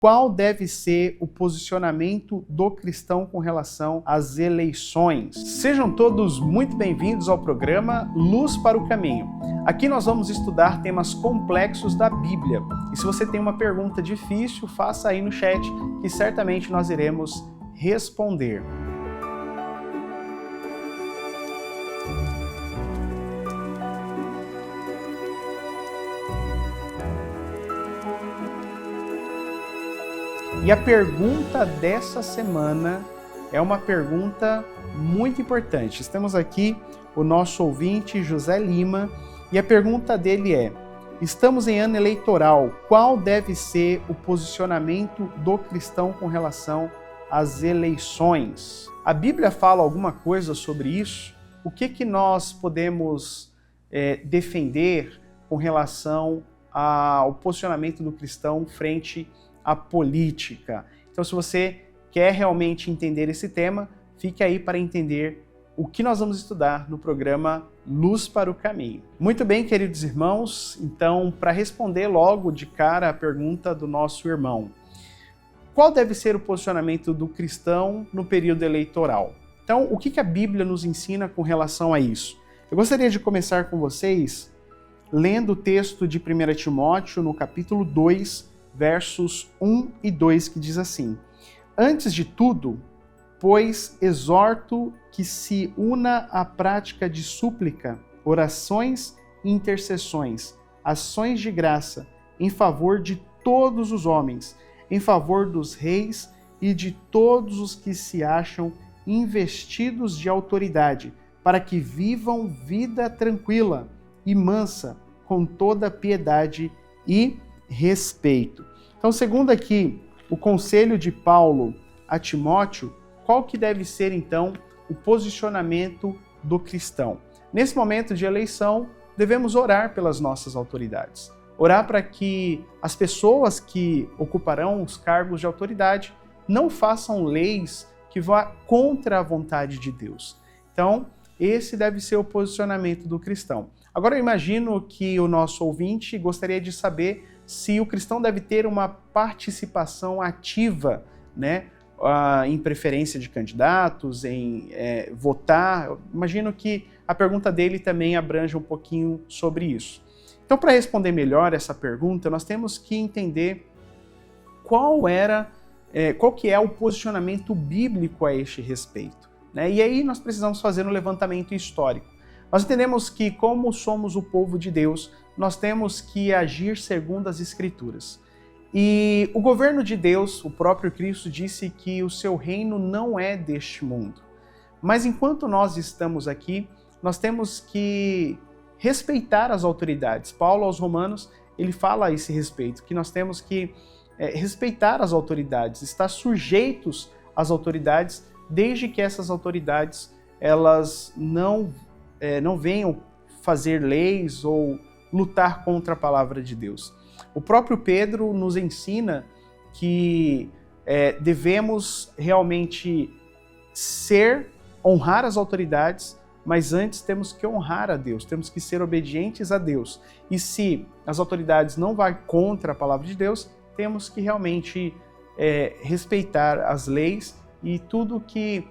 Qual deve ser o posicionamento do cristão com relação às eleições? Sejam todos muito bem-vindos ao programa Luz para o Caminho. Aqui nós vamos estudar temas complexos da Bíblia. E se você tem uma pergunta difícil, faça aí no chat, que certamente nós iremos responder. E a pergunta dessa semana é uma pergunta muito importante. Temos aqui o nosso ouvinte José Lima e a pergunta dele é: estamos em ano eleitoral, qual deve ser o posicionamento do cristão com relação às eleições? A Bíblia fala alguma coisa sobre isso? O que nós podemos defender com relação ao posicionamento do cristão frente a política? Então, se você quer realmente entender esse tema, fique aí para entender o que nós vamos estudar no programa Luz para o Caminho. Muito bem, queridos irmãos, então, para responder logo de cara a pergunta do nosso irmão, qual deve ser o posicionamento do cristão no período eleitoral? Então, o que a Bíblia nos ensina com relação a isso? Eu gostaria de começar com vocês lendo o texto de 1 Timóteo, no capítulo 2, versos 1 e 2, que diz assim: antes de tudo, pois exorto que se una à prática de súplica, orações e intercessões, ações de graça, em favor de todos os homens, em favor dos reis e de todos os que se acham investidos de autoridade, para que vivam vida tranquila e mansa, com toda piedade e respeito. Então, segundo aqui o conselho de Paulo a Timóteo, qual que deve ser então o posicionamento do cristão? Nesse momento de eleição, devemos orar pelas nossas autoridades. Orar para que as pessoas que ocuparão os cargos de autoridade não façam leis que vá contra a vontade de Deus. Então, esse deve ser o posicionamento do cristão. Agora, eu imagino que o nosso ouvinte gostaria de saber se o cristão deve ter uma participação ativa, né, em preferência de candidatos, em votar. Eu imagino que a pergunta dele também abrange um pouquinho sobre isso. Então, para responder melhor essa pergunta, nós temos que entender qual que é o posicionamento bíblico a este respeito, né? E aí nós precisamos fazer um levantamento histórico. Nós entendemos que, como somos o povo de Deus, nós temos que agir segundo as Escrituras. E o governo de Deus, o próprio Cristo, disse que o seu reino não é deste mundo. Mas enquanto nós estamos aqui, nós temos que respeitar as autoridades. Paulo aos Romanos, ele fala a esse respeito, que nós temos que respeitar as autoridades, estar sujeitos às autoridades, desde que essas autoridades elas não venham fazer leis ou lutar contra a palavra de Deus. O próprio Pedro nos ensina que devemos realmente honrar as autoridades, mas antes temos que honrar a Deus, temos que ser obedientes a Deus. E se as autoridades não vão contra a palavra de Deus, temos que realmente respeitar as leis e tudo que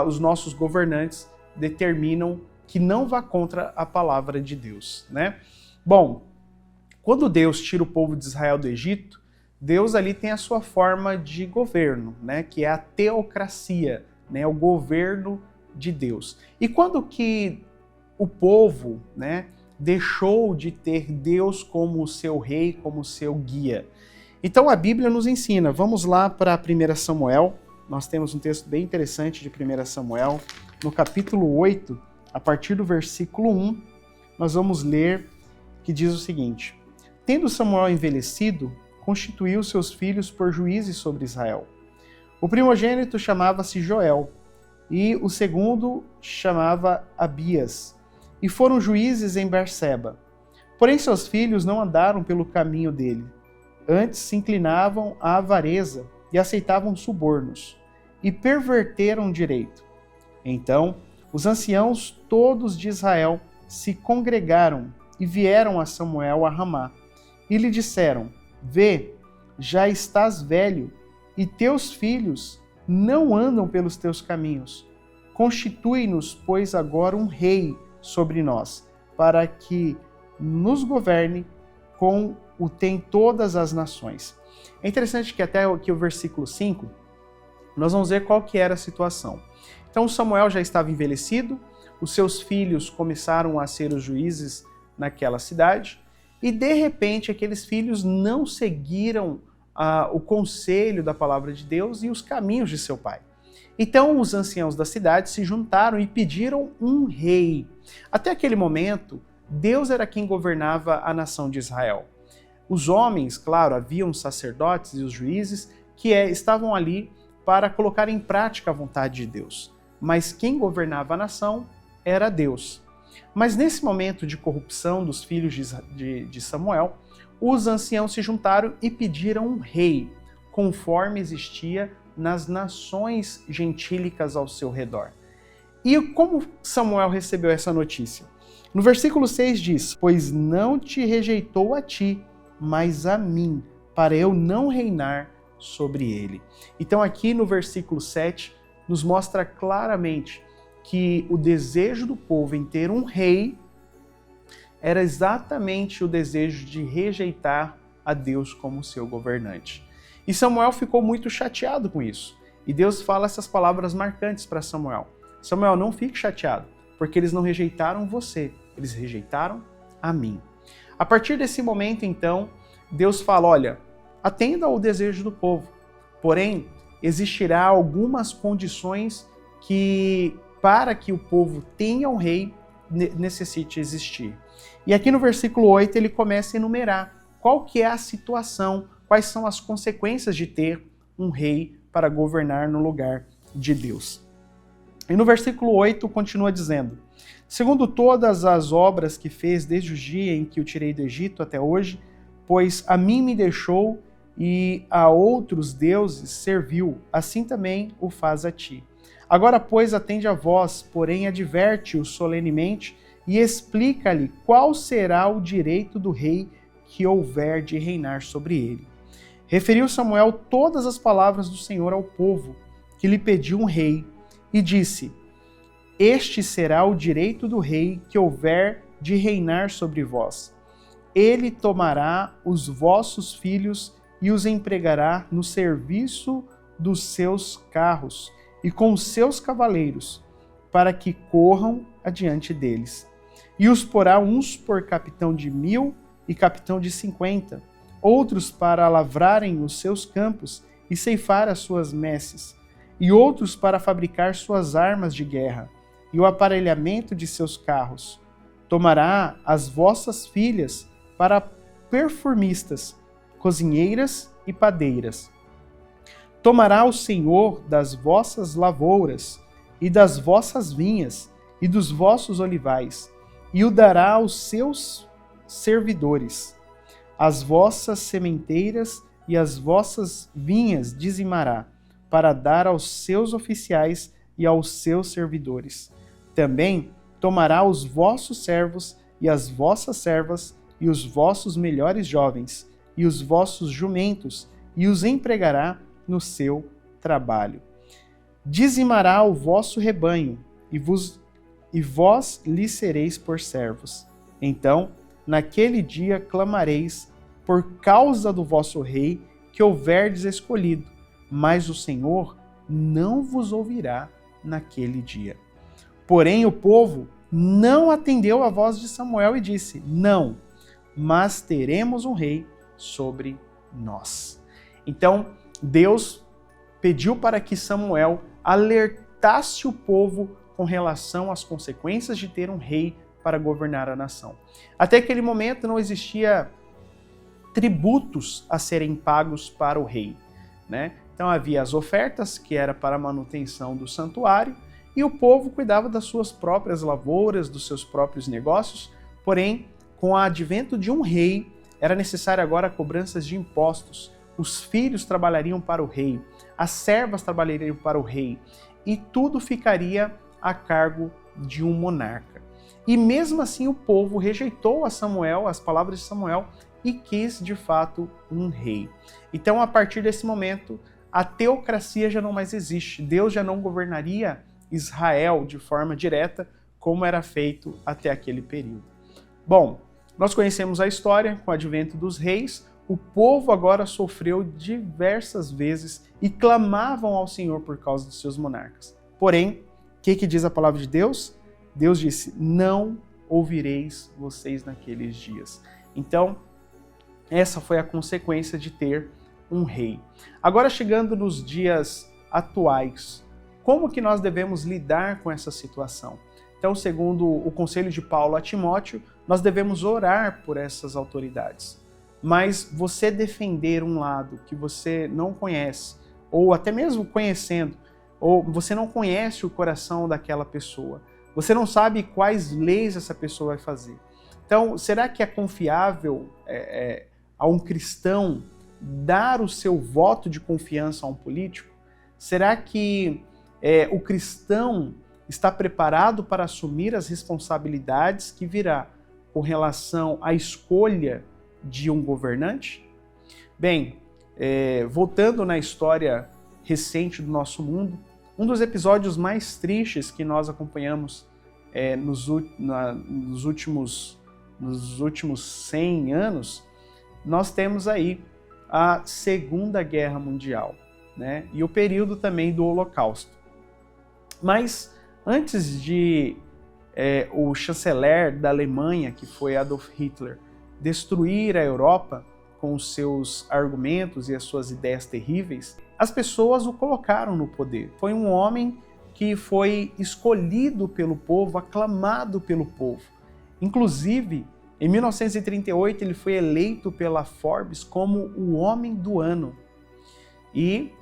os nossos governantes determinam que não vá contra a palavra de Deus, né? Bom, quando Deus tira o povo de Israel do Egito, Deus ali tem a sua forma de governo, né? Que é a teocracia, né? O governo de Deus. E quando que o povo, né, deixou de ter Deus como o seu rei, como o seu guia? Então a Bíblia nos ensina. Vamos lá para 1 Samuel. Nós temos um texto bem interessante de 1 Samuel, no capítulo 8, a partir do versículo 1, nós vamos ler que diz o seguinte: tendo Samuel envelhecido, constituiu seus filhos por juízes sobre Israel. O primogênito chamava-se Joel, e o segundo chamava Abias, e foram juízes em Berseba. Porém seus filhos não andaram pelo caminho dele, antes se inclinavam à avareza e aceitavam subornos, e perverteram o direito. Então os anciãos todos de Israel se congregaram e vieram a Samuel a Ramá, e lhe disseram: vê, já estás velho, e teus filhos não andam pelos teus caminhos. Constitui-nos, pois, agora um rei sobre nós, para que nos governe com o tem todas as nações. É interessante que até aqui o versículo 5, nós vamos ver qual que era a situação. Então Samuel já estava envelhecido, os seus filhos começaram a ser os juízes naquela cidade, e de repente aqueles filhos não seguiram o conselho da palavra de Deus e os caminhos de seu pai. Então os anciãos da cidade se juntaram e pediram um rei. Até aquele momento, Deus era quem governava a nação de Israel. Os homens, claro, haviam os sacerdotes e os juízes que estavam ali para colocar em prática a vontade de Deus. Mas quem governava a nação era Deus. Mas nesse momento de corrupção dos filhos de Samuel, os anciãos se juntaram e pediram um rei, conforme existia nas nações gentílicas ao seu redor. E como Samuel recebeu essa notícia? No versículo 6 diz: pois não te rejeitou a ti, mas a mim, para eu não reinar sobre ele. Então aqui no versículo 7 nos mostra claramente que o desejo do povo em ter um rei era exatamente o desejo de rejeitar a Deus como seu governante. E Samuel ficou muito chateado com isso. E Deus fala essas palavras marcantes para Samuel. Samuel, não fique chateado, porque eles não rejeitaram você, eles rejeitaram a mim. A partir desse momento, então, Deus fala, olha, atenda ao desejo do povo, porém, existirá algumas condições que, para que o povo tenha um rei, necessite existir. E aqui no versículo 8 ele começa a enumerar qual que é a situação, quais são as consequências de ter um rei para governar no lugar de Deus. E no versículo 8 continua dizendo: segundo todas as obras que fez desde o dia em que o tirei do Egito até hoje, pois a mim me deixou e a outros deuses serviu, assim também o faz a ti. Agora, pois, atende a voz, porém adverte-o solenemente e explica-lhe qual será o direito do rei que houver de reinar sobre ele. Referiu Samuel todas as palavras do Senhor ao povo, que lhe pediu um rei, e disse: este será o direito do rei que houver de reinar sobre vós. Ele tomará os vossos filhos e os empregará no serviço dos seus carros e com os seus cavaleiros, para que corram adiante deles. E os porá uns por capitão de 1000 e capitão de 50, outros para lavrarem os seus campos e ceifar as suas messes, e outros para fabricar suas armas de guerra e o aparelhamento de seus carros. Tomará as vossas filhas para perfumistas, cozinheiras e padeiras. Tomará o Senhor das vossas lavouras e das vossas vinhas e dos vossos olivais, e o dará aos seus servidores. As vossas sementeiras e as vossas vinhas dizimará, para dar aos seus oficiais e aos seus servidores. Também tomará os vossos servos e as vossas servas e os vossos melhores jovens e os vossos jumentos e os empregará no seu trabalho. Dizimará o vosso rebanho e vós lhe sereis por servos. Então, naquele dia clamareis por causa do vosso rei que houverdes escolhido, mas o Senhor não vos ouvirá naquele dia. Porém, o povo não atendeu à voz de Samuel e disse: não, mas teremos um rei sobre nós. Então, Deus pediu para que Samuel alertasse o povo com relação às consequências de ter um rei para governar a nação. Até aquele momento não existia tributos a serem pagos para o rei, né? Então havia as ofertas, que era para a manutenção do santuário, e o povo cuidava das suas próprias lavouras, dos seus próprios negócios. Porém, com o advento de um rei, era necessário agora cobranças de impostos. Os filhos trabalhariam para o rei, as servas trabalhariam para o rei, e tudo ficaria a cargo de um monarca. E mesmo assim o povo rejeitou a Samuel, as palavras de Samuel, e quis de fato um rei. Então, a partir desse momento, a teocracia já não mais existe. Deus já não governaria Israel de forma direta, como era feito até aquele período. Bom, nós conhecemos a história com o advento dos reis. O povo agora sofreu diversas vezes e clamavam ao Senhor por causa dos seus monarcas. Porém, o que diz a palavra de Deus? Deus disse: não ouvireis vocês naqueles dias. Então, essa foi a consequência de ter um rei. Agora, chegando nos dias atuais, como que nós devemos lidar com essa situação? Então, segundo o conselho de Paulo a Timóteo, nós devemos orar por essas autoridades. Mas você defender um lado que você não conhece, ou até mesmo conhecendo, ou você não conhece o coração daquela pessoa, você não sabe quais leis essa pessoa vai fazer. Então, será que é confiável a um cristão dar o seu voto de confiança a um político? Será que o cristão está preparado para assumir as responsabilidades que virá com relação à escolha de um governante? Bem, voltando na história recente do nosso mundo, um dos episódios mais tristes que nós acompanhamos nos últimos 100 anos, nós temos aí a Segunda Guerra Mundial, né? E o período também do Holocausto. Mas antes de o chanceler da Alemanha, que foi Adolf Hitler, destruir a Europa com os seus argumentos e as suas ideias terríveis, as pessoas o colocaram no poder. Foi um homem que foi escolhido pelo povo, aclamado pelo povo. Inclusive, em 1938, ele foi eleito pela Forbes como o Homem do Ano. E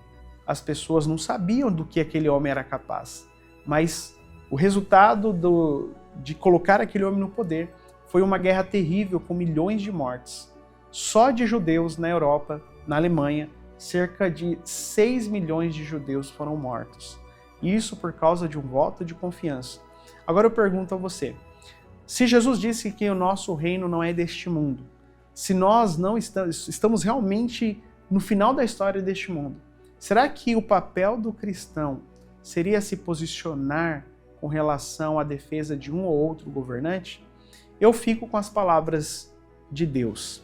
as pessoas não sabiam do que aquele homem era capaz. Mas o resultado de colocar aquele homem no poder foi uma guerra terrível com milhões de mortes. Só de judeus na Europa, na Alemanha, cerca de 6 milhões de judeus foram mortos. Isso por causa de um voto de confiança. Agora eu pergunto a você, se Jesus disse que o nosso reino não é deste mundo, se nós não estamos realmente no final da história deste mundo, será que o papel do cristão seria se posicionar com relação à defesa de um ou outro governante? Eu fico com as palavras de Deus,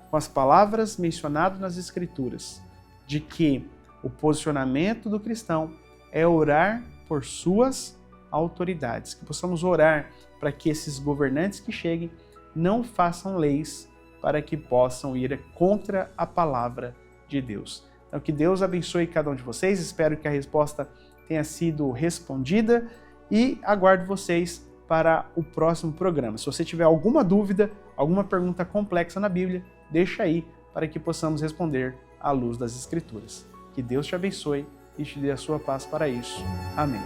com as palavras mencionadas nas Escrituras, de que o posicionamento do cristão é orar por suas autoridades, que possamos orar para que esses governantes que cheguem não façam leis para que possam ir contra a palavra de Deus. Então, que Deus abençoe cada um de vocês, espero que a resposta tenha sido respondida e aguardo vocês para o próximo programa. Se você tiver alguma dúvida, alguma pergunta complexa na Bíblia, deixa aí para que possamos responder à luz das Escrituras. Que Deus te abençoe e te dê a sua paz para isso. Amém.